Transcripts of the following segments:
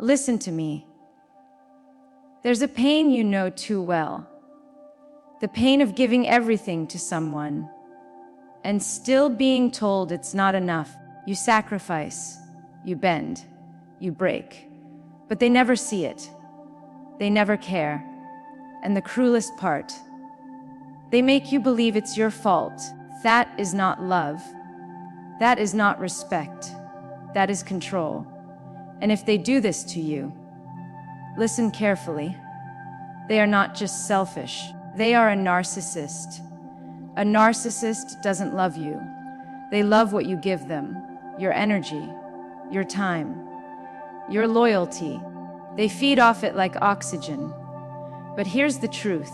Listen to me. There's a pain you know too well. The pain of giving everything to someone and still being told it's not enough. You sacrifice, you bend, you break, but they never see it. They never care. And the cruelest part, they make you believe it's your fault. That is not love. That is not respect. That is control. And if they do this to you, listen carefully. They are not just selfish. They are a narcissist. A narcissist doesn't love you. They love what you give them, your energy, your time, your loyalty. They feed off it like oxygen. But here's the truth.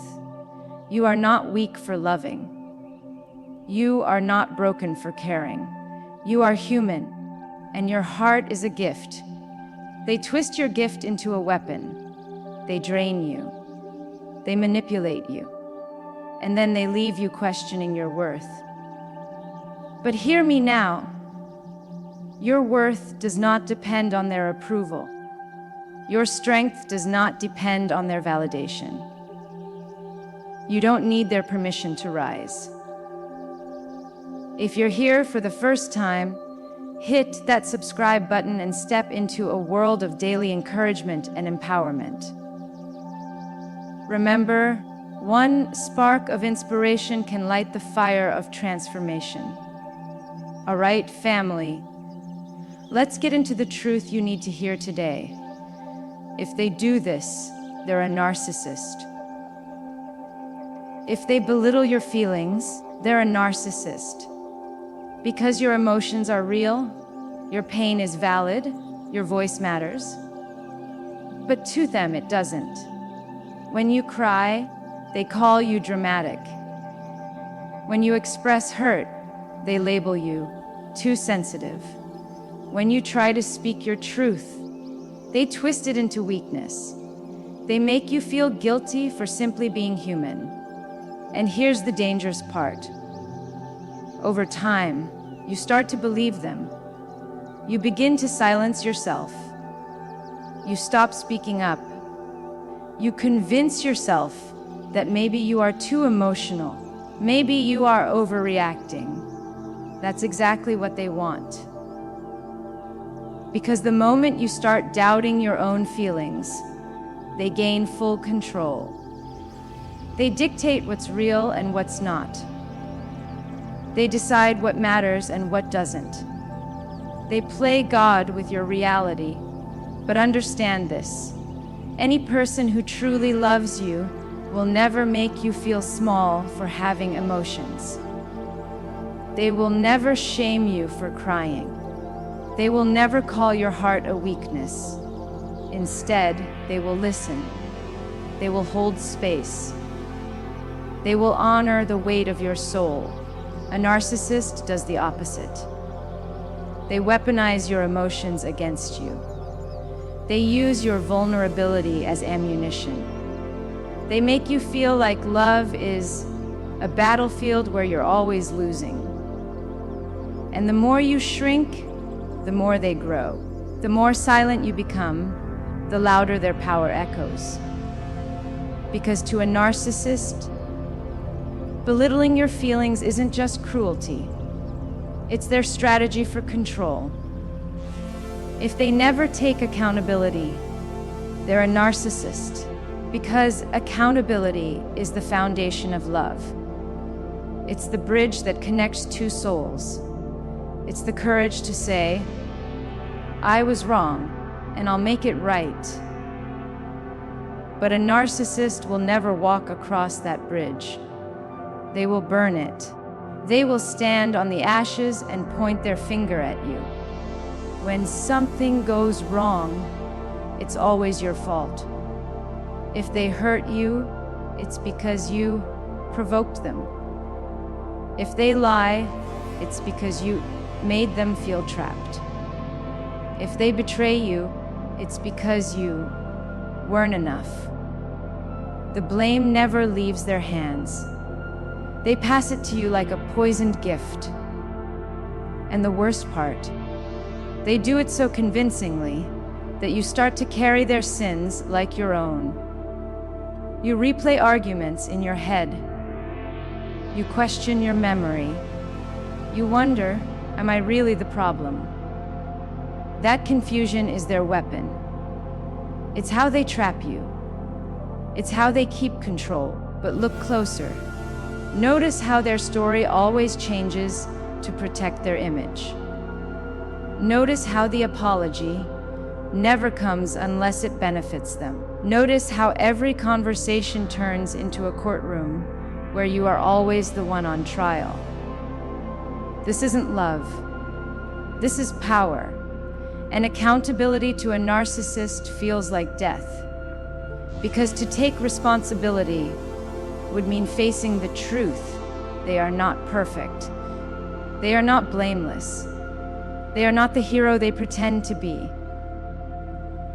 You are not weak for loving. You are not broken for caring. You are human, and your heart is a gift. They twist your gift into a weapon. They drain you. They manipulate you. And then they leave you questioning your worth. But hear me now. Your worth does not depend on their approval. Your strength does not depend on their validation. You don't need their permission to rise. If you're here for the first time, hit that subscribe button and step into a world of daily encouragement and empowerment. Remember, one spark of inspiration can light the fire of transformation. All right, family, let's get into the truth you need to hear today. If they do this, they're a narcissist. If they belittle your feelings, they're a narcissist. Because your emotions are real, your pain is valid, your voice matters. But to them, it doesn't. When you cry, they call you dramatic. When you express hurt, they label you too sensitive. When you try to speak your truth, they twist it into weakness. They make you feel guilty for simply being human. And here's the dangerous part. Over time, you start to believe them. You begin to silence yourself. You stop speaking up. You convince yourself that maybe you are too emotional. Maybe you are overreacting. That's exactly what they want. Because the moment you start doubting your own feelings, they gain full control. They dictate what's real and what's not. They decide what matters and what doesn't. They play God with your reality. But understand this. Any person who truly loves you will never make you feel small for having emotions. They will never shame you for crying. They will never call your heart a weakness. Instead, they will listen. They will hold space. They will honor the weight of your soul. A narcissist does the opposite. They weaponize your emotions against you. They use your vulnerability as ammunition. They make you feel like love is a battlefield where you're always losing. And the more you shrink, the more they grow. The more silent you become, the louder their power echoes. Because to a narcissist, belittling your feelings isn't just cruelty. It's their strategy for control. If they never take accountability, they're a narcissist. Because accountability is the foundation of love. It's the bridge that connects two souls. It's the courage to say, I was wrong, and I'll make it right. But a narcissist will never walk across that bridge. They will burn it. They will stand on the ashes and point their finger at you. When something goes wrong, it's always your fault. If they hurt you, it's because you provoked them. If they lie, it's because you made them feel trapped. If they betray you, it's because you weren't enough. The blame never leaves their hands. They pass it to you like a poisoned gift. And the worst part, they do it so convincingly that you start to carry their sins like your own. You replay arguments in your head. You question your memory. You wonder, am I really the problem? That confusion is their weapon. It's how they trap you. It's how they keep control. But look closer. Notice how their story always changes to protect their image. Notice how the apology never comes unless it benefits them. Notice how every conversation turns into a courtroom where you are always the one on trial. This isn't love. This is power. And accountability to a narcissist feels like death. Because to take responsibility would mean facing the truth. They are not perfect. They are not blameless. They are not the hero they pretend to be.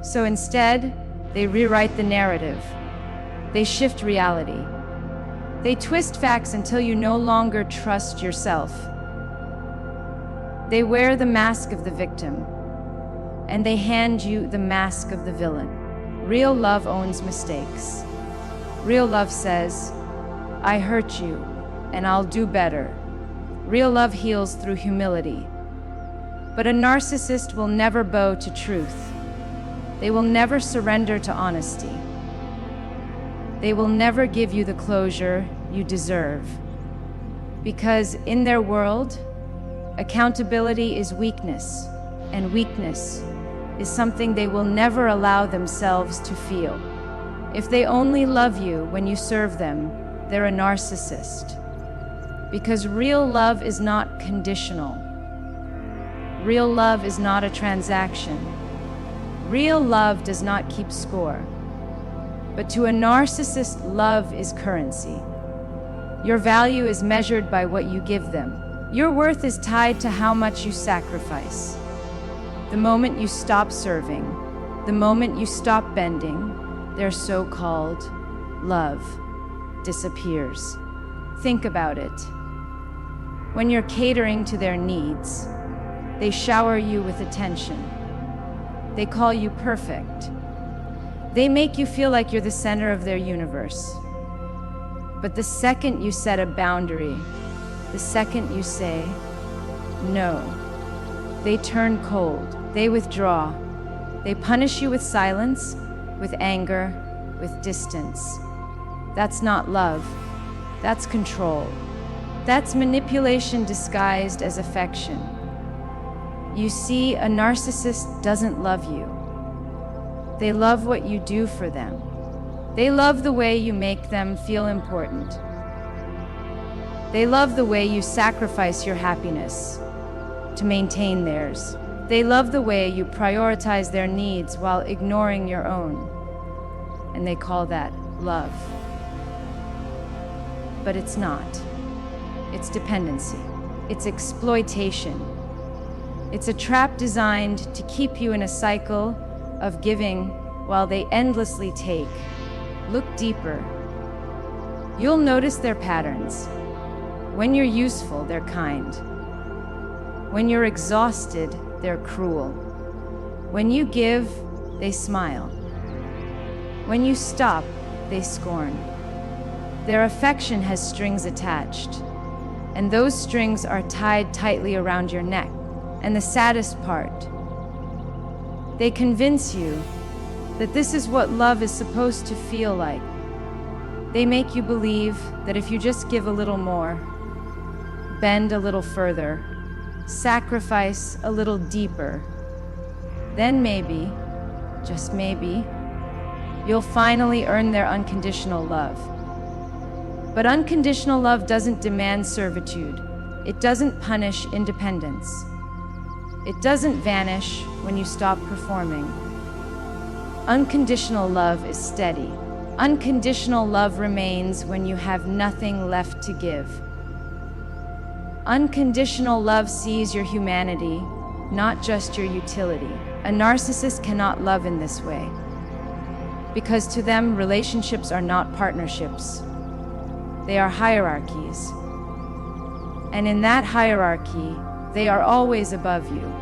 So instead, they rewrite the narrative. They shift reality. They twist facts until you no longer trust yourself. They wear the mask of the victim, and they hand you the mask of the villain. Real love owns mistakes. Real love says, I hurt you, and I'll do better. Real love heals through humility. But a narcissist will never bow to truth. They will never surrender to honesty. They will never give you the closure you deserve. Because in their world, accountability is weakness, and weakness is something they will never allow themselves to feel. If they only love you when you serve them, they're a narcissist. Because real love is not conditional. Real love is not a transaction. Real love does not keep score. But to a narcissist, love is currency. Your value is measured by what you give them. Your worth is tied to how much you sacrifice. The moment you stop serving, the moment you stop bending, their so-called love disappears. Think about it. When you're catering to their needs, they shower you with attention. They call you perfect. They make you feel like you're the center of their universe. But the second you set a boundary, the second you say no, they turn cold. They withdraw. They punish you with silence, with anger, with distance. That's not love. That's control. That's manipulation disguised as affection. You see, a narcissist doesn't love you. They love what you do for them. They love the way you make them feel important. They love the way you sacrifice your happiness to maintain theirs. They love the way you prioritize their needs while ignoring your own. And they call that love. But it's not. It's dependency. It's exploitation. It's a trap designed to keep you in a cycle of giving while they endlessly take. Look deeper. You'll notice their patterns. When you're useful, they're kind. When you're exhausted, they're cruel. When you give, they smile. When you stop, they scorn. Their affection has strings attached, and those strings are tied tightly around your neck. And the saddest part, they convince you that this is what love is supposed to feel like. They make you believe that if you just give a little more, bend a little further, sacrifice a little deeper, then maybe, just maybe, you'll finally earn their unconditional love. But unconditional love doesn't demand servitude. It doesn't punish independence. It doesn't vanish when you stop performing. Unconditional love is steady. Unconditional love remains when you have nothing left to give. Unconditional love sees your humanity, not just your utility. A narcissist cannot love in this way, because to them, relationships are not partnerships. They are hierarchies. And in that hierarchy, they are always above you.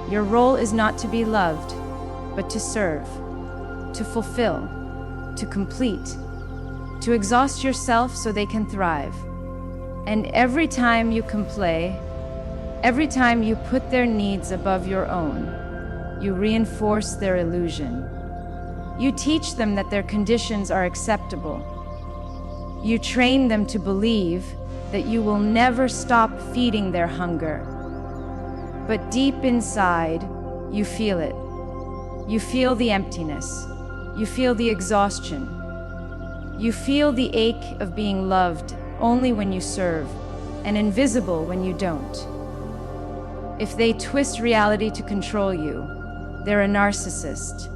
Your role is not to be loved. but to serve, to fulfill, to complete, to exhaust yourself so they can thrive. And every time you complain, every time you put their needs above your own, you reinforce their illusion. You teach them that their conditions are acceptable. You train them to believe that you will never stop feeding their hunger. But deep inside, you feel it. You feel the emptiness. You feel the exhaustion. You feel the ache of being loved only when you serve, and invisible when you don't. If they twist reality to control you, they're a narcissist.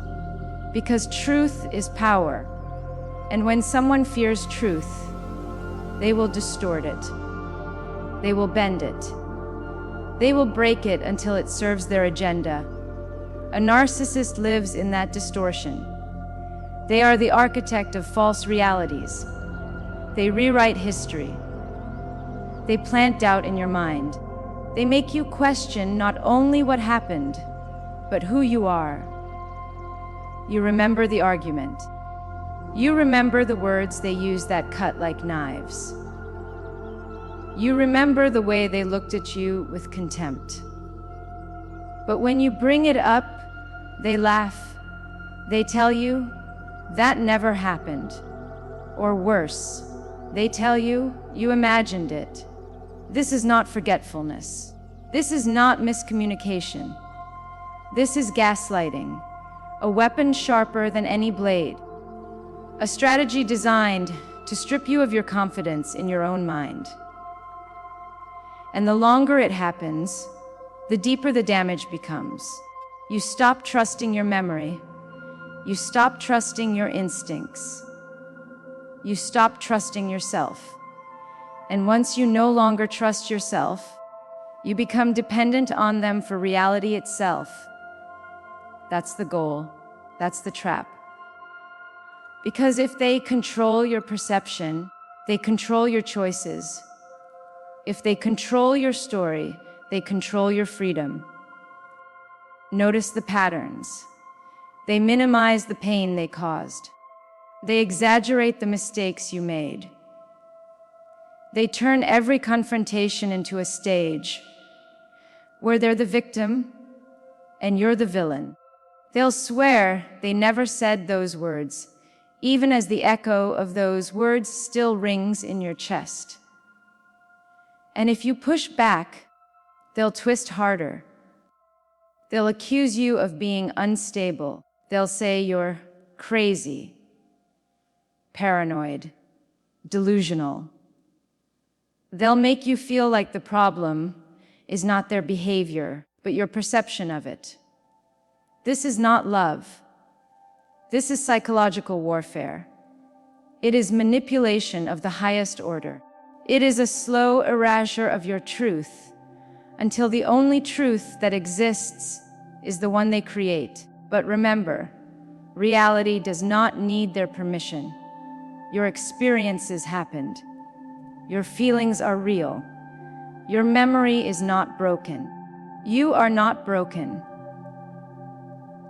Because truth is power, and when someone fears truth, they will distort it. They will bend it. They will break it until it serves their agenda. A narcissist lives in that distortion. They are the architect of false realities. They rewrite history. They plant doubt in your mind. They make you question not only what happened, but who you are. You remember the argument. You remember the words they used that cut like knives. You remember the way they looked at you with contempt. But when you bring it up, they laugh. They tell you, that never happened. Or worse, they tell you, you imagined it. This is not forgetfulness. This is not miscommunication. This is gaslighting, a weapon sharper than any blade. A strategy designed to strip you of your confidence in your own mind. And the longer it happens, the deeper the damage becomes. You stop trusting your memory. You stop trusting your instincts. You stop trusting yourself. And once you no longer trust yourself, you become dependent on them for reality itself. That's the goal. That's the trap. Because if they control your perception, they control your choices. If they control your story, they control your freedom. Notice the patterns. They minimize the pain they caused. They exaggerate the mistakes you made. They turn every confrontation into a stage where they're the victim and you're the villain. They'll swear they never said those words, even as the echo of those words still rings in your chest. And if you push back, they'll twist harder. They'll accuse you of being unstable. They'll say you're crazy, paranoid, delusional. They'll make you feel like the problem is not their behavior, but your perception of it. This is not love. This is psychological warfare. It is manipulation of the highest order. It is a slow erasure of your truth until the only truth that exists is the one they create. But remember, reality does not need their permission. Your experiences happened. Your feelings are real. Your memory is not broken. You are not broken.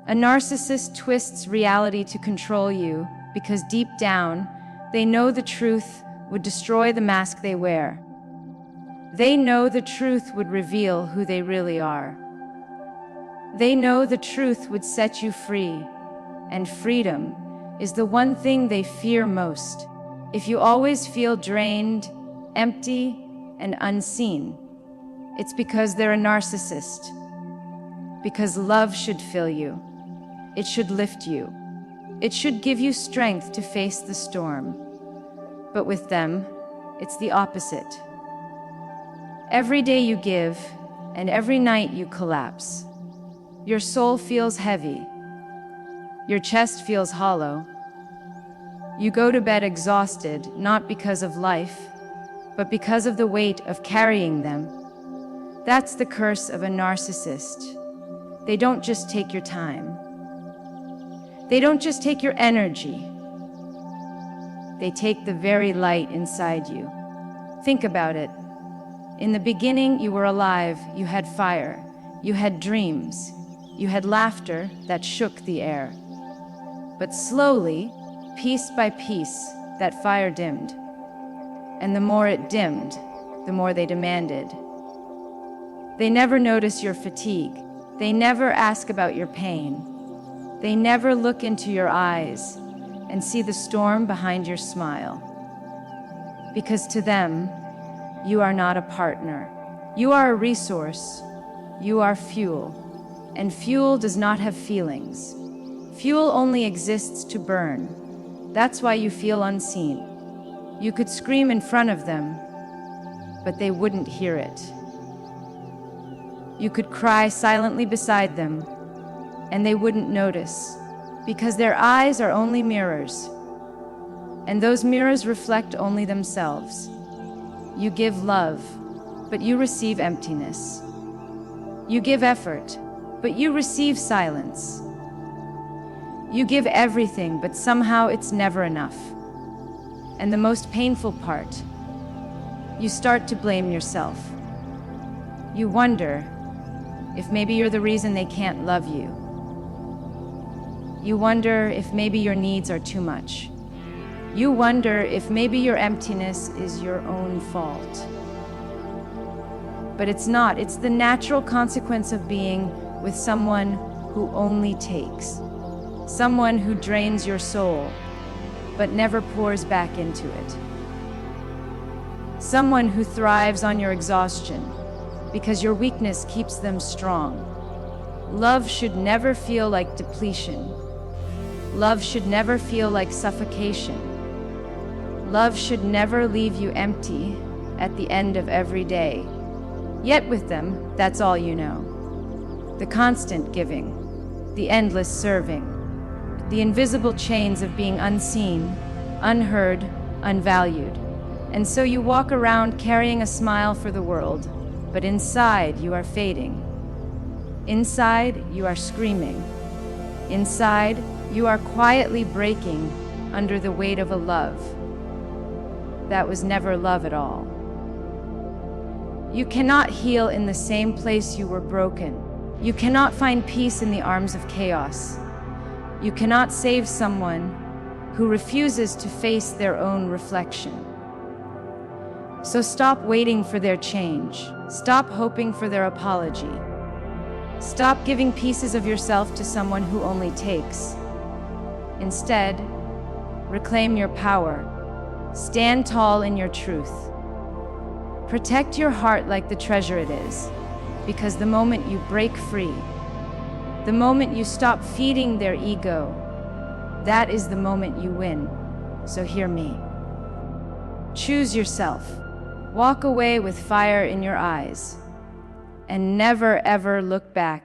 A narcissist twists reality to control you because deep down, they know the truth would destroy the mask they wear. They know the truth would reveal who they really are. They know the truth would set you free, and freedom is the one thing they fear most. If you always feel drained, empty, and unseen, it's because they're a narcissist. Because love should fill you. It should lift you. It should give you strength to face the storm. But with them, it's the opposite. Every day you give, and every night you collapse. Your soul feels heavy. Your chest feels hollow. You go to bed exhausted, not because of life, but because of the weight of carrying them. That's the curse of a narcissist. They don't just take your time. They don't just take your energy. They take the very light inside you. Think about it. In the beginning, you were alive, you had fire, you had dreams, You had laughter that shook the air. But slowly, piece by piece, that fire dimmed. And the more it dimmed, the more they demanded. They never notice your fatigue. They never ask about your pain. They never look into your eyes and see the storm behind your smile. Because to them, you are not a partner. You are a resource. You are fuel. And fuel does not have feelings. Fuel only exists to burn. That's why you feel unseen. You could scream in front of them, but they wouldn't hear it. You could cry silently beside them, and they wouldn't notice, because their eyes are only mirrors, and those mirrors reflect only themselves. You give love, but you receive emptiness. You give effort, but you receive silence. You give everything, but somehow it's never enough. And the most painful part, you start to blame yourself. You wonder if maybe you're the reason they can't love you. You wonder if maybe your needs are too much. You wonder if maybe your emptiness is your own fault. But it's not. It's the natural consequence of being with someone who only takes. Someone who drains your soul, but never pours back into it. Someone who thrives on your exhaustion, because your weakness keeps them strong. Love should never feel like depletion. Love should never feel like suffocation. Love should never leave you empty at the end of every day. Yet with them, that's all you know. The constant giving, the endless serving, the invisible chains of being unseen, unheard, unvalued. And so you walk around carrying a smile for the world, but inside you are fading. Inside you are screaming. Inside you are quietly breaking under the weight of a love that was never love at all. You cannot heal in the same place you were broken. You cannot find peace in the arms of chaos. You cannot save someone who refuses to face their own reflection. So stop waiting for their change. Stop hoping for their apology. Stop giving pieces of yourself to someone who only takes. Instead, reclaim your power. Stand tall in your truth. Protect your heart like the treasure it is, because the moment you break free, the moment you stop feeding their ego, that is the moment you win. So hear me. Choose yourself. Walk away with fire in your eyes, and never ever look back.